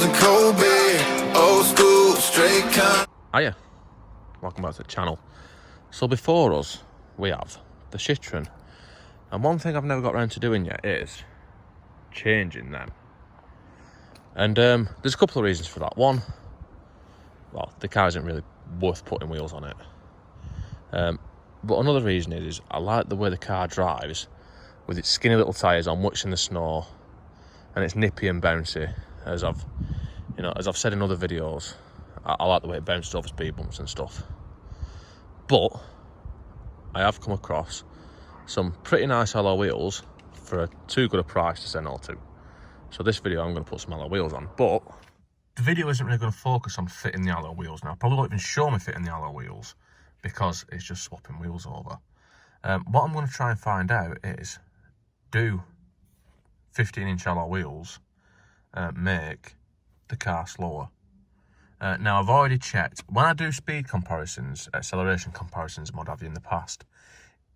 Rose and Kobe, old school, straight con. Hiya, welcome back to the channel. So before us, we have the Citroen. And one thing I've never got around to doing yet is changing them. And there's a couple of reasons for that. One, well, the car isn't really worth putting wheels on it. But another reason is I like the way the car drives with its skinny little tyres on, much in the snow, and it's nippy and bouncy. As I've said in other videos, I like the way it bounces over speed bumps and stuff. But I have come across some pretty nice alloy wheels for a too good a price to say no to. So this video I'm going to put some alloy wheels on, but the video isn't really going to focus on fitting the alloy wheels now. Probably won't even show me fitting the alloy wheels because it's just swapping wheels over. What I'm going to try and find out is, do 15-inch alloy wheels make the car slower? Now I've already checked. When I do speed comparisons, acceleration comparisons and what have you in the past,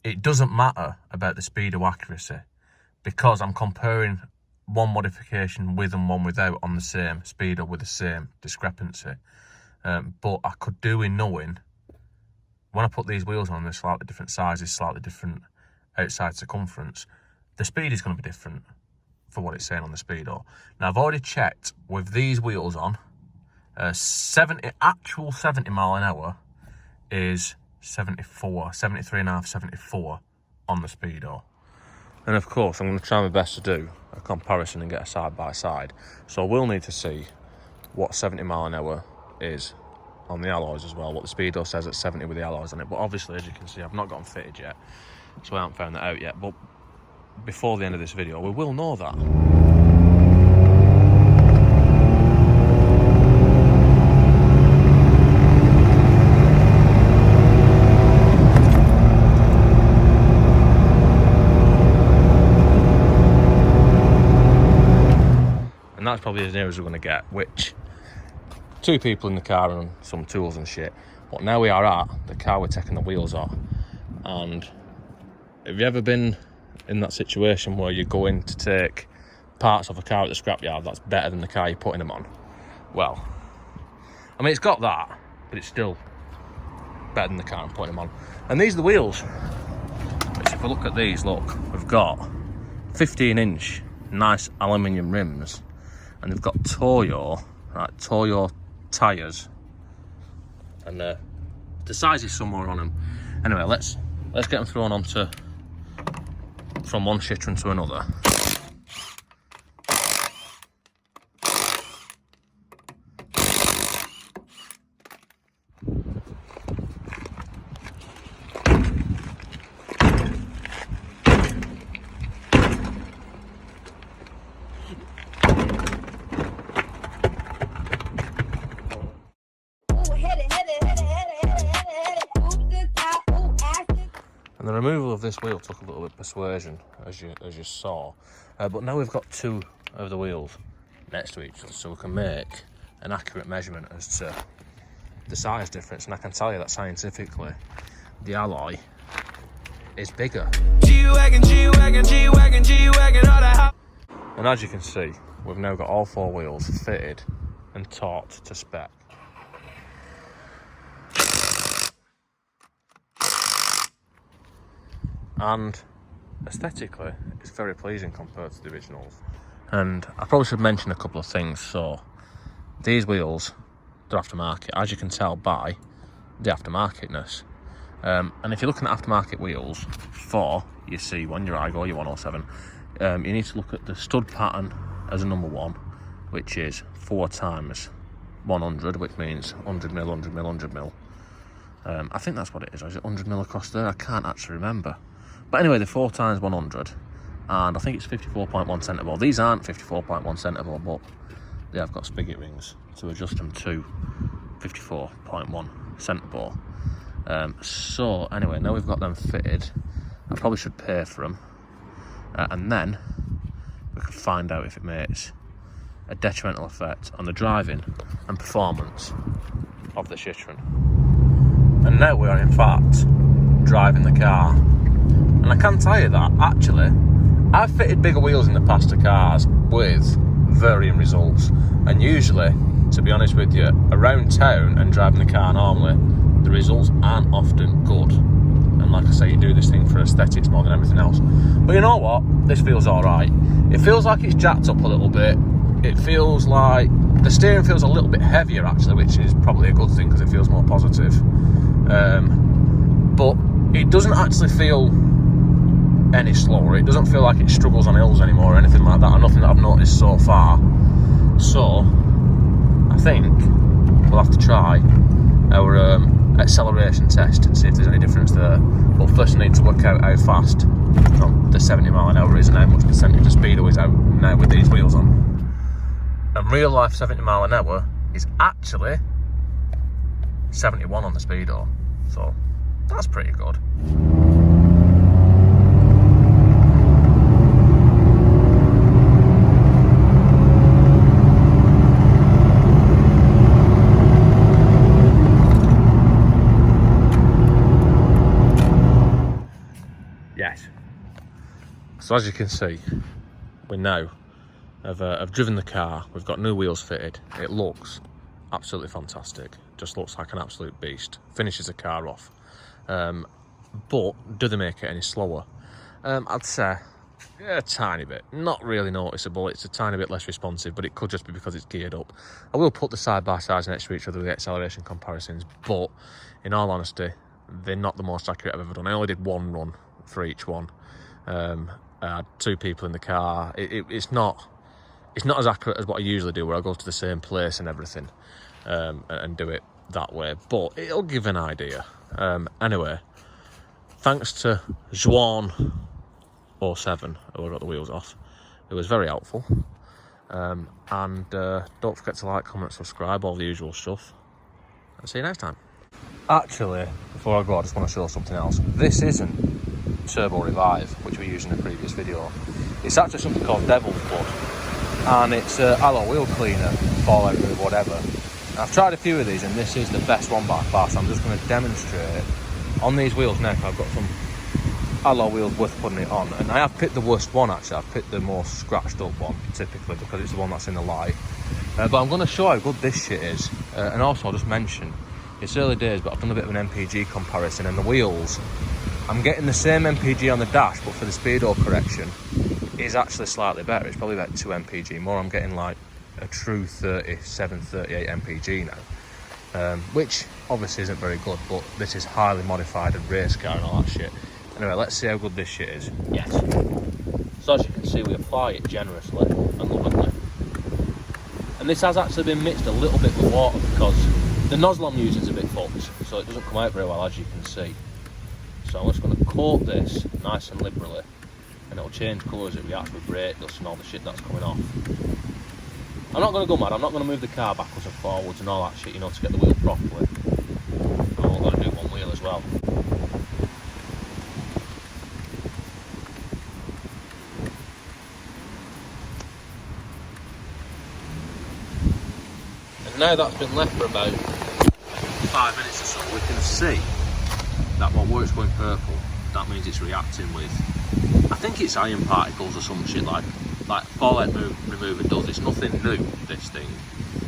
it doesn't matter about the speed or accuracy because I'm comparing one modification with and one without on the same speed or with the same discrepancy. But I could do in knowing when I put these wheels on, they're slightly different sizes, slightly different outside circumference, the speed is going to be different for what it's saying on the speedo. Now I've already checked with these wheels on, actual 70 mile an hour is 74, 73.5, 74 on the speedo. And of course, I'm going to try my best to do a comparison and get a side by side. So we'll need to see what 70 mile an hour is on the alloys as well, what the speedo says at 70 with the alloys on it. But obviously, as you can see, I've not got them fitted yet, so I haven't found that out yet. But before the end of this video, we will know that. And that's probably as near as we're going to get, which, two people in the car and some tools and shit. But now we are at the car, we're taking the wheels off. And have you ever been in that situation where you go in to take parts of a car at the scrapyard that's better than the car you're putting them on? Well, I mean, it's got that, but it's still better than the car I'm putting them on. And these are the wheels. Which, if we look at these, look, we've got 15-inch nice aluminium rims. And they've got Toyo tyres, and the size is somewhere on them. Anyway, let's get them thrown onto from one Citroen to another. And the removal of this wheel took a little bit of persuasion, as you saw. But now we've got two of the wheels next to each other, so we can make an accurate measurement as to the size difference. And I can tell you that scientifically, the alloy is bigger. G-Wagon, G-Wagon, G-Wagon, G-Wagon, all that. And as you can see, we've now got all four wheels fitted and torqued to spec. And aesthetically, it's very pleasing compared to the originals. And I probably should mention a couple of things. So these wheels, they're aftermarket, as you can tell by the aftermarketness. And if you're looking at aftermarket wheels for your C1, your Aygo, your 107, you need to look at the stud pattern as a number one, which is 4 times 100, which means 100 mil, 100 mil, 100 mil. I think that's what it is, or is it 100 mil across there? I can't actually remember. But anyway, they're 4 times 100, and I think it's 54.1 centre bore. These aren't 54.1 centre bore, but they have got spigot rings to adjust them to 54.1 centre bore. So anyway, now we've got them fitted, I probably should pay for them, and then we can find out if it makes a detrimental effect on the driving and performance of the Citroen. And now we are in fact driving the car. And I can tell you that, actually, I've fitted bigger wheels in the past to cars with varying results. And usually, to be honest with you, around town and driving the car normally, the results aren't often good. And like I say, you do this thing for aesthetics more than everything else. But you know what? This feels alright. It feels like it's jacked up a little bit. It feels like the steering feels a little bit heavier actually, which is probably a good thing because it feels more positive. But it doesn't actually feel any slower. It doesn't feel like it struggles on hills anymore or anything like that, or nothing that I've noticed so far. So I think we'll have to try our acceleration test and see if there's any difference there. But first I need to work out how fast the 70 mile an hour is and how much percentage of speed is out now with these wheels on. And real life 70 mile an hour is actually 71 on the speedo, so that's pretty good. Yes. So as you can see, we now have driven the car. We've got new wheels fitted. It looks absolutely fantastic. Just looks like an absolute beast. Finishes the car off. But do they make it any slower? I'd say a tiny bit. Not really noticeable. It's a tiny bit less responsive, but it could just be because it's geared up. I will put the side-by-sides next to each other with the acceleration comparisons, but in all honesty, they're not the most accurate I've ever done. I only did one run for each one. I had two people in the car. It's not as accurate as what I usually do, where I go to the same place and everything and do it that way, but it'll give an idea. Anyway, thanks to Citroen C1, who I got the wheels off. It was very helpful. And don't forget to like, comment, subscribe, all the usual stuff. And see you next time. Actually, before I go, I just want to show something else. This isn't Turbo Revive, which we used in the previous video. It's actually something called Devil's Blood, and it's a alloy wheel cleaner, fallout remove, whatever. And I've tried a few of these, and this is the best one by far, so I'm just going to demonstrate on these wheels now. I've got some alloy wheels worth putting it on, and I have picked the worst one actually. I've picked the most scratched up one, typically, because it's the one that's in the light. But I'm going to show how good this shit is, and also I'll just mention, it's early days, but I've done a bit of an MPG comparison, and the wheels, I'm getting the same MPG on the dash, but for the speedo correction, is actually slightly better. It's probably about 2 MPG more. I'm getting like a true 37, 38 MPG now, which obviously isn't very good, but this is highly modified and race car and all that shit. Anyway, let's see how good this shit is. Yes. So as you can see, we apply it generously and lovingly. And this has actually been mixed a little bit with water because the nozzle I'm using is a bit fucked, so it doesn't come out very well, as you can see. So I'm just going to coat this nice and liberally, and it'll change colour as it reacts with brake dust and all the shit that's coming off. I'm not going to go mad. I'm not going to move the car backwards and forwards and all that shit, you know, to get the wheel properly. I'm going to do one wheel as well. And now that's been left for about 5 minutes or so, we can see that where it's going purple, that means it's reacting with, I think it's iron particles or some shit like fallout remover does. It's nothing new, this thing.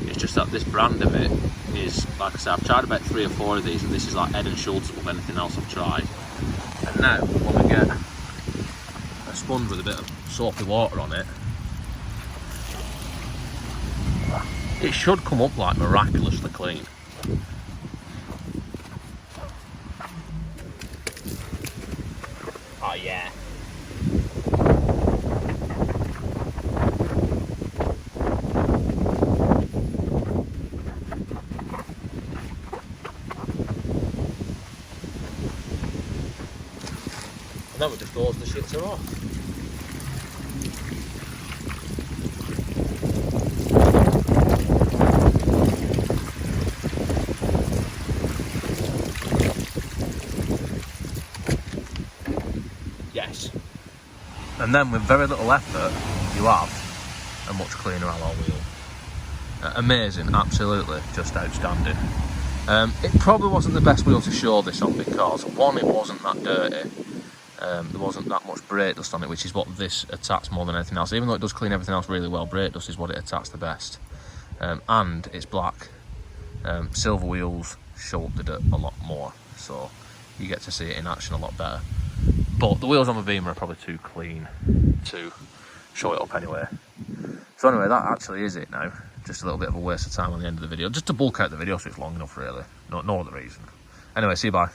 It's just that this brand of it is, like I said, I've tried about 3 or 4 of these, and this is like Head and Shoulders above anything else I've tried. And now, when we get a sponge with a bit of soapy water on it, it should come up like miraculously clean. Oh yeah. And then we just hose the shits off. Yes. And then with very little effort, you have a much cleaner alloy wheel. Amazing, absolutely, just outstanding. It probably wasn't the best wheel to show this on because, one, it wasn't that dirty, there wasn't that much brake dust on it, which is what this attacks more than anything else. Even though it does clean everything else really well, brake dust is what it attacks the best. And it's black. Silver wheels show up the dirt a lot more, so you get to see it in action a lot better. But the wheels on the Beamer are probably too clean to show it up anyway. So anyway, that actually is it now. Just a little bit of a waste of time on the end of the video, just to bulk out the video so it's long enough really. No other reason. Anyway, see you, bye.